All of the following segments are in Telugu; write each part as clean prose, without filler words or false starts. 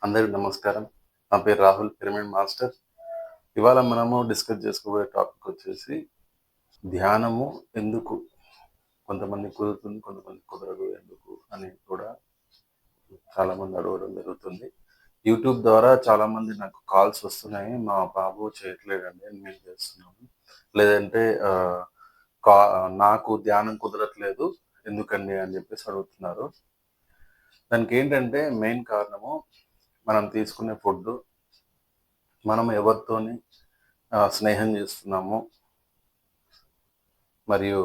అందరికి నమస్కారం. నా పేరు రాహుల్, పిరమిడ్ మాస్టర్. ఇవాళ మనము డిస్కస్ చేసుకోబోయే టాపిక్ వచ్చేసి ధ్యానము ఎందుకు కొంతమందికి కుదురుతుంది, కొంతమందికి కుదరదు ఎందుకు అని కూడా చాలామంది అడగడం జరుగుతుంది. యూట్యూబ్ ద్వారా చాలామంది నాకు కాల్స్ వస్తున్నాయి. మా బాబు చేయట్లేదండి, మేము చేస్తున్నాము. లేదంటే కా నాకు ధ్యానం కుదరట్లేదు ఎందుకండి అని చెప్పేసి అడుగుతున్నారు. దానికి ఏంటంటే మెయిన్ కారణము మనం తీసుకునే ఫుడ్, మనం ఎవరితోని స్నేహం చేస్తున్నాము, మరియు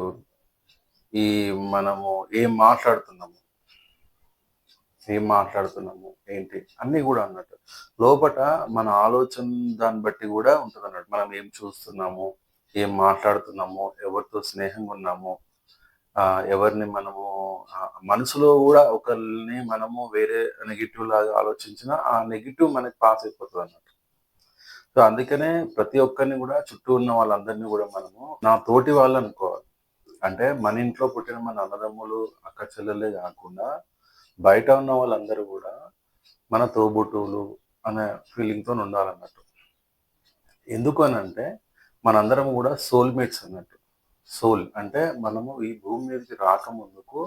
ఈ మనము ఏం మాట్లాడుతున్నాము ఏంటి అన్నీ కూడా అన్నట్టు లోపట మన ఆలోచన దాన్ని బట్టి కూడా ఉంటుంది అన్నట్టు. మనం ఏం చూస్తున్నాము, ఏం మాట్లాడుతున్నాము, ఎవరితో స్నేహంగా ఉన్నాము, ఎవరిని మనము మనసులో కూడా ఒకరిని మనము వేరే నెగిటివ్ లాగా ఆలోచించినా ఆ నెగిటివ్ మనకి పాస్ అయిపోతుంది అన్నట్టు. సో అందుకనే ప్రతి ఒక్కరిని కూడా చుట్టూ ఉన్న వాళ్ళందరినీ కూడా మనము నా తోటి వాళ్ళు అనుకోవాలి. అంటే మన ఇంట్లో పుట్టిన మన అన్నదమ్ములు, అక్క చెల్లెలే కాకుండా బయట ఉన్న వాళ్ళందరూ కూడా మన తోబుట్టువులు అనే ఫీలింగ్‌తో ఉండాలన్నట్టు. ఎందుకు అనంటే మనందరం కూడా సోల్‌మేట్స్ అన్నట్టు. సోల్ అంటే మనము ఈ భూమి మీదకి రాకముందుకు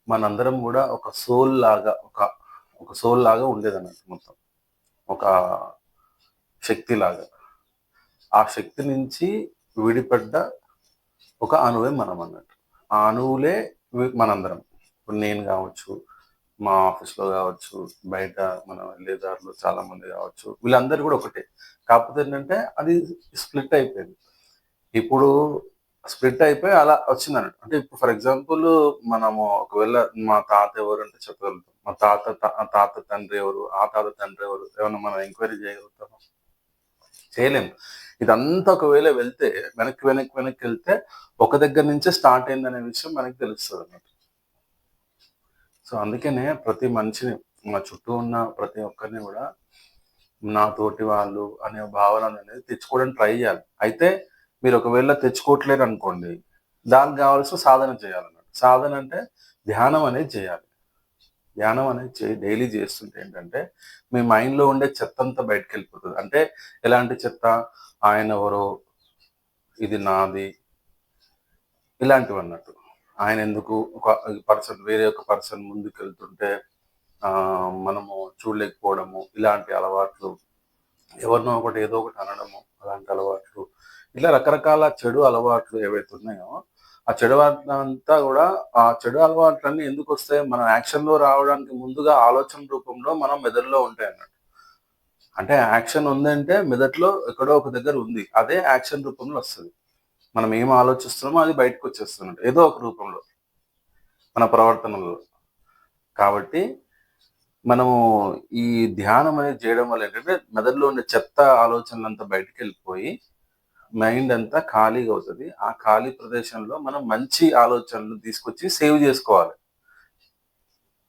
మనందరం కూడా ఒక సోల్ లాగా ఉండేదన్నట్టు మొత్తం. ఒక శక్తిలాగా. ఆ శక్తి నుంచి విడిపడ్డ ఒక అణువే మనం అన్నట్టు. ఆ అణువులే మనందరం. ఇప్పుడు నేను కావచ్చు, మా ఆఫీస్‌లో కావచ్చు, బయట మనం వెళ్ళే దారిలో చాలామంది కావచ్చు, వీళ్ళందరూ కూడా ఒకటే. కాకపోతే ఏంటంటే అది స్ప్లిట్ అయిపోయింది. ఇప్పుడు స్ప్లిట్ అయిపోయి అలా వచ్చిందన్నట్టు. అంటే ఇప్పుడు ఫర్ ఎగ్జాంపుల్ మనము ఒకవేళ మా తాత ఎవరంటే చెప్పగలుగుతాం. మా తాత తండ్రి ఎవరు? ఆ తాత తండ్రి ఎవరు? ఏమన్నా మనం ఎంక్వైరీ చేయగలుగుతామా? చేయలేం. ఇదంతా ఒకవేళ వెళ్తే వెనక్కి వెళ్తే ఒక దగ్గర నుంచే స్టార్ట్ అయిందనే విషయం మనకు తెలుస్తదన్నమాట. సో అందుకనే ప్రతి మనిషిని, మా చుట్టూ ఉన్న ప్రతి ఒక్కరిని కూడా నా తోటి వాళ్ళు అనే భావన అనేది తెచ్చుకోవడానికి ట్రై చేయాలి. అయితే మీరు ఒకవేళ తెచ్చుకోవట్లేరనుకోండి, దానికి కావాల్సిన సాధన చేయాలన్నమాట. సాధన అంటే ధ్యానం అనేది చేయాలి. ధ్యానం అనేది డైలీ చేస్తుంటే ఏంటంటే, మీ మైండ్‌లో ఉండే చెత్తంతా బయటికెళ్ళిపోతది. అంటే ఎలాంటి చెత్త? ఆయనెవరో, ఇది నాది, ఇలాంటివన్నట్టు. ఆయనెందుకు వేరే ఒక పర్సన్ ముందుకెళ్తుంటే మనము చూడలేకపోవడము, ఇలాంటి అలవాట్లు, ఎవరినో ఒకటి ఏదో ఒకటి అనడము, అలాంటి అలవాట్లు, ఇలా రకరకాల చెడు అలవాట్లు ఏవైతే ఉన్నాయో, ఆ చెడు అలవాట్లంతా గూడా ఆ చెడు అలవాట్లన్నీ ఎందుకొస్తాయి? మనం యాక్షన్‌లో రావడానికి ముందుగా ఆలోచన రూపంలో మనం మెదడులో ఉంటాయన్నట్టు. అంటే యాక్షన్ ఉందంటే మెదడులో ఎక్కడో ఒక దగ్గర ఉంది. అదే యాక్షన్ రూపంలో వస్తది. మనం ఏం ఆలోచిస్తున్నామో అది బయటకొచ్చేస్తున్నట్టు. ఏదో ఒక రూపంలో మన ప్రవర్తనలో. కాబట్టి మనము ఈ ధ్యానం అనేది చేయడం వల్ల ఏంటంటే మెదడులో ఉండే చెత్త ఆలోచనలంతా బయటికెళ్ళిపోయి మైండ్ అంతా ఖాళీగా అవుతది. ఆ ఖాళీ ప్రదేశంలో మనం మంచి ఆలోచనలు తీసుకొచ్చి సేవ్ జేసుకోవాలి.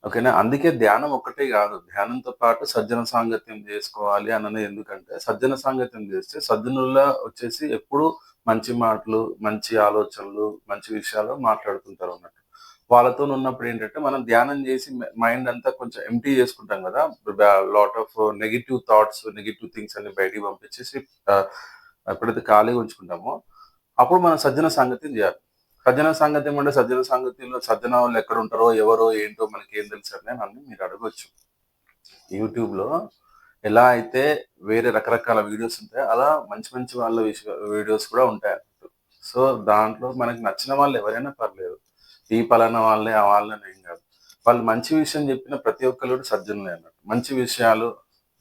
ఓకేనా? అందుకే ధ్యానం ఒక్కటే గాదు. ధ్యానంతో పాటు సజ్జన సాంగత్యం జేసుకోవాలి అననేది ఎందుకంటే, సజ్జన సాంగత్యం జేస్తే సజ్జనుల్లా వచ్చేసి ఎప్పుడూ మంచి మాటలు, మంచి ఆలోచనలు, మంచి విషయాలు మాట్లాడుతుంటారన్నట్టు. వాళ్ళతోనున్నప్పుడు ఏంటంటే, మనం ధ్యానం జేసి మైండ్ అంతా కొంచెం ఎంప్టీ జేసుకుంటాం గదా! Lot of negative thoughts, negative things అన్ని బయటికి పంపించేసి ఆహ్, ఎప్పుడైతే ఖాళీగా ఉంచుకుంటామో, అప్పుడు మనం సజ్జన సాంగత్యం జేయాలి. సజ్జన సాంగత్యం అంటే సజ్జన సాంగత్యంలో సజ్జన వాళ్ళు ఎక్కడుంటారో, ఎవరో, ఏంటో మనకేం తెలుసని నన్ను మీరు అడగొచ్చు. యూట్యూబ్‌లో ఎలా అయితే వేరే రకరకాల వీడియోస్ ఉంటాయో, అలా మంచి మంచి వాళ్ళ వీడియోస్ కూడా ఉంటాయన్నట్టు. సో, దాంట్లో మనకు నచ్చిన వాళ్ళు ఎవరైనా పర్లేదు. ఈ పలానా వాళ్ళే, ఆ వాళ్ళని ఏం గాదు. వాళ్ళు మంచి విషయం చెప్పిన ప్రతి ఒక్కళ్ళు కూడా సజ్జనులే అన్నట్టు. మంచి విషయాలు,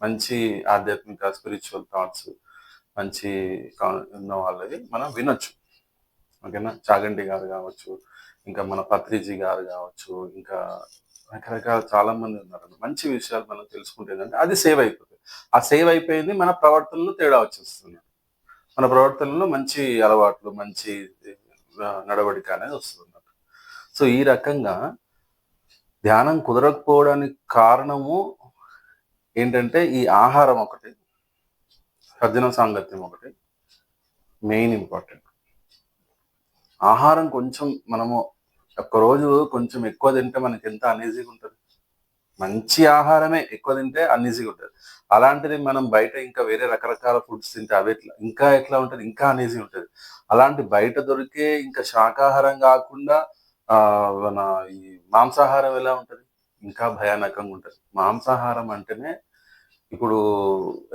మంచి ఆధ్యాత్మిక స్పిరిచ్యువల్ థాట్స్, మంచి కా ఉన్న వాళ్ళవి మనం వినొచ్చు. ఓకేనా? చాగంటి గారు గావచ్చు, ఇంకా మన పత్రిజీ గారు గావచ్చు, ఇంకా రకరకాల చాలా మంది ఉన్నారు. మంచి విషయాలు మనం తెలుసుకుంటే ఏంటంటే అది సేవ్ అయిపోతది. ఆ సేవ్ అయిపోయింది మన ప్రవర్తనలో తేడా వచ్చేస్తుంది. మన ప్రవర్తనలో మంచి అలవాట్లు, మంచి నడవడిక అనేది వస్తుందన్నమాట. సో, ఈ రకంగా ధ్యానం కుదరకపోవడానికి కారణము ఏంటంటే, ఈ ఆహారం ఒకటి, సజ్జన సాంగత్యం ఒకటి మెయిన్ ఇంపార్టెంట్. ఆహారం కొంచెం మనము ఒక్కరోజు కొంచెం ఎక్కువ తింటే మనకెంత అనీజీగా ఉంటది. మంచి ఆహారమే ఎక్కువ తింటే అన్‌ఈజీగా ఉంటది. అలాంటిది మనం బయట ఇంకా వేరే రకరకాల ఫుడ్స్ తింటే అవి ఎట్లా ఉంటది, ఇంకా అన్‌ఈజీ ఉంటది. అలాంటి బయట దొరికే ఇంకా శాకాహారం గాకుండా మన ఈ మాంసాహారం ఎలా ఉంటది? ఇంకా భయానకంగా ఉంటది. మాంసాహారం అంటేనే ఇప్పుడు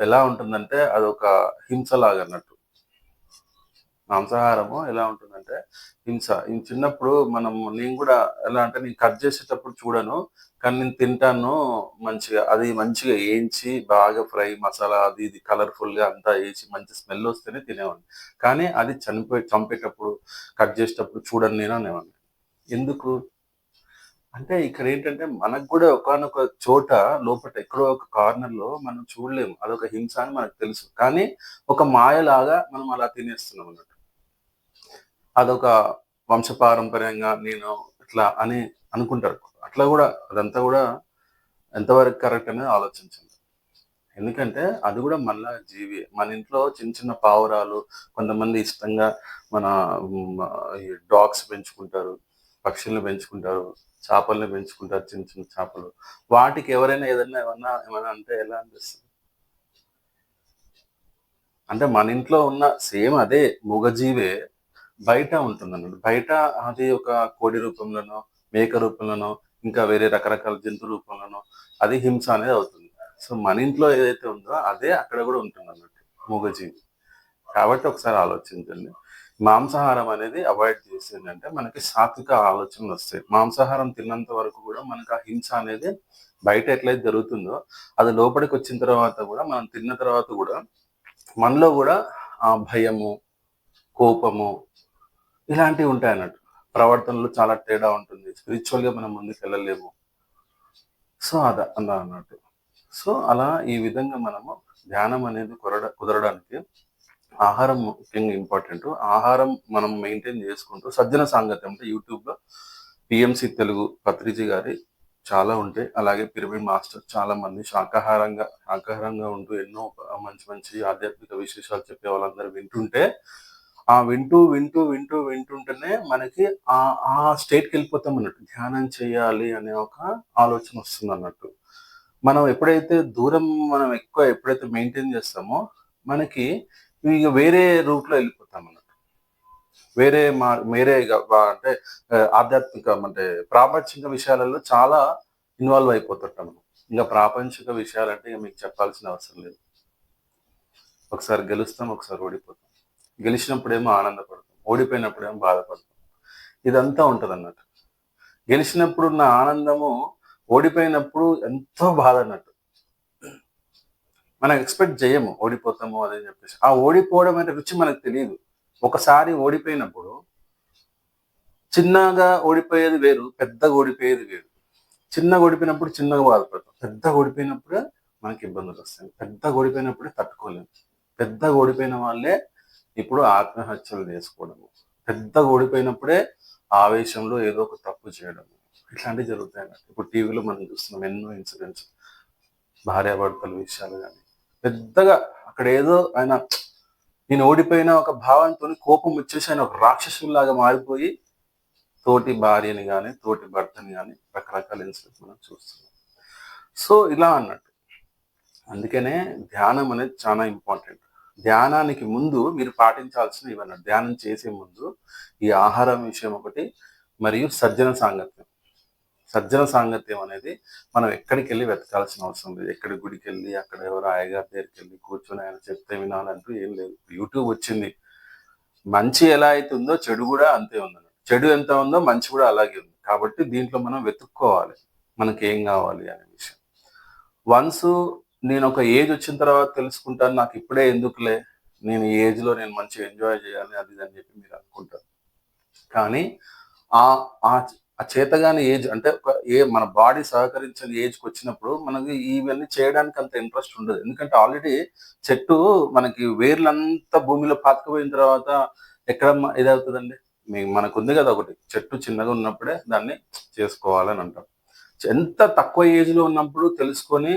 ఎలా ఉంటుందంటే అదొక హింసలాగన్నట్టు. మాంసాహారము ఎలా ఉంటుందంటే హింస. ఈ చిన్నప్పుడు నేను గూడా ఎలా అంటే నేను కట్ చేసేటప్పుడు చూడను. కానీ నేను తింటాను మంచిగా. అది మంచిగా ఏంచి బాగా ఫ్రై మసాలా అది ఇది కలర్‌ఫుల్‌గా అంతా ఏసి మంచి స్మెల్ వస్తేనే తినేవాడిని. కానీ అది చంపేటప్పుడు, కట్ చేసేటప్పుడు చూడను నేను అనేవాడిని. ఎందుకు? అంటే ఇక్కడేంటంటే మనకు గూడా ఒకానొక చోట లోపట ఎక్కడో ఒక కార్నర్‌లో మనం చూడలేము. అదొక హింస అని మనకు తెలుసు. కానీ ఒక మాయలాగా మనం అలా తినేస్తున్నాం అన్నట్టు. అదొక వంశపారంపర్యంగా నేను ఇట్లా అని అనుకుంటారు. అట్లా గూడా అదంతా గూడా ఎంతవరకు కరెక్ట్ అనేది ఆలోచించండి. ఎందుకంటే అది గూడా మనలా జీవియే. మన ఇంట్లో చిన్న చిన్న పావురాలు, కొంతమంది ఇష్టంగా మన ఈ డాగ్స్ పెంచుకుంటారు, పక్షుల్ని పెంచుకుంటారు, చేపల్ని పెంచుకుంటారు చిన్న చిన్న చేపలు. వాటికి ఎవరైనా ఏమన్నా అంటే ఎలా అనిపిస్తది? అంటే మన ఇంట్లో ఉన్న సేమ్ అదే మూగజీవే బయట ఉంటుందన్నమాట. బయట అది ఒక కోడి రూపంలోనో, మేక రూపంలోనో, ఇంకా వేరే రకరకాల జంతు రూపంలోనో అది హింస అనేది అవుతుంది. సో, మన ఇంట్లో ఏదైతే ఉందో అదే అక్కడ గూడా ఉంటుందన్నట్టు మూగజీవి. కాబట్టి ఒకసారి ఆలోచించండి. మాంసాహారం అనేది అవాయిడ్ చేసేంటంటే మనకి సాత్విక ఆలోచనలొస్తాయి. మాంసాహారం తిన్నంత వరకు గూడా మనకు ఆ హింస అనేది బయట ఎట్లయితే జరుగుతుందో, అది లోపలికొచ్చిన తర్వాత గూడా మనం తిన్న తర్వాత గూడా మనలో గూడా భయము, కోపము ఇలాంటివుంటాయన్నట్టు. ప్రవర్తనలో చాలా తేడా ఉంటుంది. స్పిరిచ్యువల్‌గా మనం ముందుకెళ్ళలేము. సో, అలా అన్నట్టు. సో, అలా ఈ విధంగా మనము ధ్యానం అనేది కుదరడానికి ఆహారం ముఖ్యంగా ఇంపార్టెంటు. ఆహారం మనం మెయింటైన్ చేసుకుంటూ సజ్జన సాంగత్యం అంటే యూట్యూబ్‌లో పీఎంసీ తెలుగు పత్రిజీ గారి చాలా ఉంటాయి. అలాగే పిరమిడ్ మాస్టర్ చాలా మంది శాకాహారంగా ఉంటూ ఎన్నో మంచి మంచి ఆధ్యాత్మిక విశేషాలు చెప్పే వాళ్ళందరూ వింటుంటే, వింటుంటేనే మనకి ఆ స్టేట్‌కెళ్ళిపోతామన్నట్టు. ధ్యానం చేయాలి అనే ఒక ఆలోచన వస్తుందన్నట్టు. మనం ఎప్పుడైతే మెయింటైన్ చేస్తామో, మనకి ఇగ వేరే రూట్‌లో ఎళ్ళిపోతామన్నట్టు. వేరే ఇగ అంటే ఆధ్యాత్మికం అంటే ప్రాపంచిక విషయాలలో చాలా ఇన్వాల్వ్ అయిపోతుంటాం. ఇంక ప్రాపంచిక విషయాలంటే ఇగ మీకు చెప్పాల్సిన అవసరం లేదు. ఒకసారి గెలుస్తాం, ఒకసారి ఓడిపోతాం. గెలిచినప్పుడేమో ఆనందపడతాం. ఓడిపోయినప్పుడేమో బాధపడతాం. ఇదంతా ఉంటదన్నట్టు. గెలిచినప్పుడున్న ఆనందము, ఓడిపోయినప్పుడు ఎంతో బాధన్నట్టు. మనం ఎక్స్‌పెక్ట్ జేయము ఓడిపోతాము అదని జెప్పేసి. ఆ ఓడిపోవడం అనే రుచి మనకు తెలీదు. ఒకసారి ఓడిపోయినప్పుడు చిన్నగా ఓడిపోయేది వేరు, పెద్దగా ఓడిపోయేది వేరు. చిన్నగా ఓడిపోయినప్పుడు చిన్నగా బాధపడతాం. పెద్దగా ఓడిపోయినప్పుడే మనకి ఇబ్బందులొస్తాయి. పెద్దగా ఓడిపోయినప్పుడే తట్టుకోలేము. పెద్దగా ఓడిపోయిన వాళ్ళే ఇప్పుడు ఆత్మహత్యలు జేసుకోవడము. పెద్దగా ఓడిపోయినప్పుడే ఆవేశంలో ఏదో ఒక తప్పు చేయడము. ఇట్లాంటివి జరుగుతాయన్నమాట. ఇప్పుడు టీవీలో మనం చూస్తున్నాం ఎన్నో ఇన్సిడెంట్స్. భార్యాభర్తల విషయాలు గాని. పెద్దగా అక్కడేదో ఆయన నేను ఓడిపోయిన ఒక భావంతోని కోపం వచ్చేసి ఆయన ఒక రాక్షసుడిలాగా మారిపోయి తోటి భార్యని గాని, తోటి భర్తని గాని రకరకాల ఇన్సిడెంట్స్ మనం చూస్తున్నాం. సో, ఇలా అన్నట్టు. అందుకనే ధ్యానం అనేది చాలా ఇంపార్టెంట్. ధ్యానానికి ముందు మీరు పాటించాల్సినవి ఇవన్నట్టు. ధ్యానం చేసే ముందు ఈ ఆహారం విషయం ఒకటి మరియు సజ్జన సాంగత్యం. సజ్జన సాంగత్యం అనేది మనం ఎక్కడికెళ్ళి వెతకాల్సిన అవసరం లేదు. ఎక్కడి గుడికెళ్ళి, అక్కడ ఎవరో అయ్యగారి దగ్గరికెళ్ళి కూర్చొని ఆయన చెప్తే వినాలంటూ ఏం లేదు. యూట్యూబ్ వచ్చింది. మంచి ఎలా అయితే ఉందో చెడు గూడా అంతే ఉందన్నమాట. చెడు ఎంత ఉందో మంచి గూడా అలాగే ఉంది. కాబట్టి దీంట్లో మనం వెతుక్కోవాలి. మనకేం గావాలి అనే విషయం. వన్సు నేనొక ఏజ్ వచ్చిన తర్వాత తెలుసుకుంటాను. నాకిప్పుడే ఎందుకులే. నేను ఈ ఏజ్‌లో నేను మంచిగా ఎంజాయ్ చేయాలి అది ఇది అని చెప్పి మీరు అనుకుంటారు. కానీ ఆహ్, ఆహ్, ఆ చేతగాని ఏజ్ అంటే మన బాడీ సహకరించని ఏజ్‌కొచ్చినప్పుడు మనకి ఇవన్నీ చేయడానికి అంత ఇంట్రెస్ట్ ఉండదు. ఎందుకంటే ఆల్రెడీ చెట్టు మనకి వేర్లంతా భూమిలో పాతుకుపోయిన తర్వాత ఎక్కడమ్మా ఇదవుతదండి. మనకుంది గదా ఒకటి. చెట్టు చిన్నగా ఉన్నప్పుడే దాన్ని చేసుకోవాలని అంటాం. ఎంత తక్కువ ఏజ్‌లో ఉన్నప్పుడు తెలుసుకొని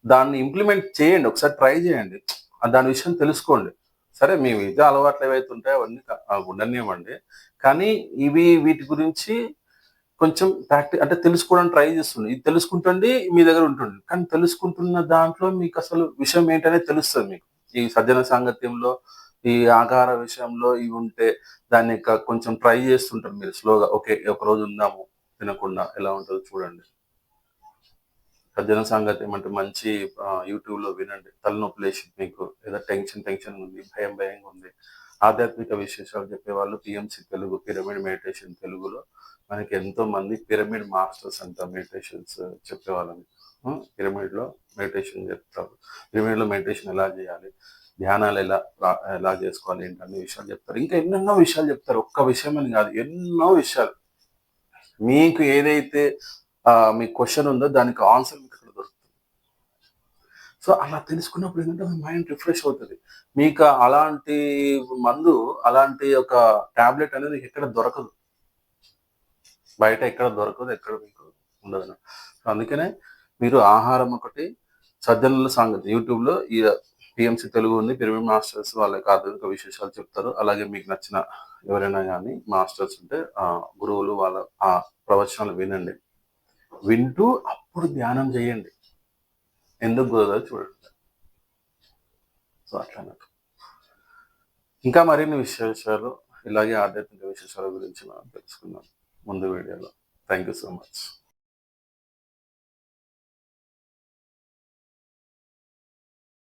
దాన్ని ఇంప్లిమెంట్ చేయండి. ఒకసారి ట్రై చేయండి. దాని విషయం తెలుసుకోండి. సరే మీ మిగతా అలవాట్లు ఏవైతే ఉంటాయో అవన్నీ ఉండనివ్వండి. కానీ వీటి గురించి కొంచెం అంటే తెలుసుకోవడానికి ట్రై చేస్తుండు. ఇది తెలుసుకుంటుండి మీ దగ్గర ఉంటుండు. కానీ తెలుసుకుంటున్న దాంట్లో మీకసలు విషయం ఏంటనేది తెలుస్తది మీకు. ఈ సజ్జన సాంగత్యంలో, ఈ ఆకార విషయంలో ఇవి ఉంటే దాన్ని కొంచెం ట్రై చేస్తుంటారు మీరు స్లోగా. ఓకే. ఒకరోజు ఉందాము తినకుండా ఎలా ఉంటదో చూడండి. సజ్జన సాంగత్యం అంటే మంచి యూట్యూబ్‌లో వినండి. తలనొప్పి లేసింది మీకు, ఏదో టెన్షన్ ఉంది, భయంగా ఉంది. ఆధ్యాత్మిక విశేషాలు చెప్పేవాళ్ళు పిఎంసి తెలుగు, పిరమిడ్ మెడిటేషన్ తెలుగులో మనకి ఎంతోమంది పిరమిడ్ మాస్టర్స్ అంట మెడిటేషన్స్ చెప్పేవాళ్ళని. పిరమిడ్‌లో మెడిటేషన్ చెప్తారు. పిరమిడ్‌లో మెడిటేషన్ ఎలా చేయాలి? ధ్యానాలు ఎలా చేసుకోవాలి? ఏంటి అన్ని విషయాలు చెప్తారు. ఇంకా ఎన్నెన్నో విషయాలు చెప్తారు. ఒక్క విషయం అని కాదు, ఎన్నో విషయాలు. మీకు ఏదైతే మీ క్వెషన్ ఉందో దానికి ఆన్సర్ మీకు అక్కడ దొరుకుతుంది. సో, అలా తెలుసుకున్నప్పుడు ఏంటంటే మీ మైండ్ రిఫ్రెష్ అవుతది. మీకు అలాంటి మందు, అలాంటి ఒక టాబ్లెట్ అనేది ఎక్కడ దొరకదు. బయట ఎక్కడ దొరకదు. ఎక్కడ మీకు ఉండదనమాట. సో, అందుకనే మీరు ఆహారం ఒకటి, సజ్జనుల సాంగత్యం యూట్యూబ్‌లో ఈ పిఎంసి తెలుగు ఉంది. పిరమిడ్ మాస్టర్స్ వాళ్ళకి ఆధ్యాత్మిక విశేషాలు చెప్తారు. అలాగే మీకు నచ్చిన ఎవరైనా గాని మాస్టర్స్ ఉంటే గురువులు వాళ్ళ ప్రవచనాలు వినండి. వింటూ అప్పుడు ధ్యానం చేయండి. ఎందుకు కుదరదో చూడండి. సో, అట్లనమాట. ఇంకా మరిన్ని విశేషాలు ఇలాగే ఆధ్యాత్మిక విశేషాల గురించి మనం తెలుసుకుందాం ముందు వీడియోలో. Thank you so much.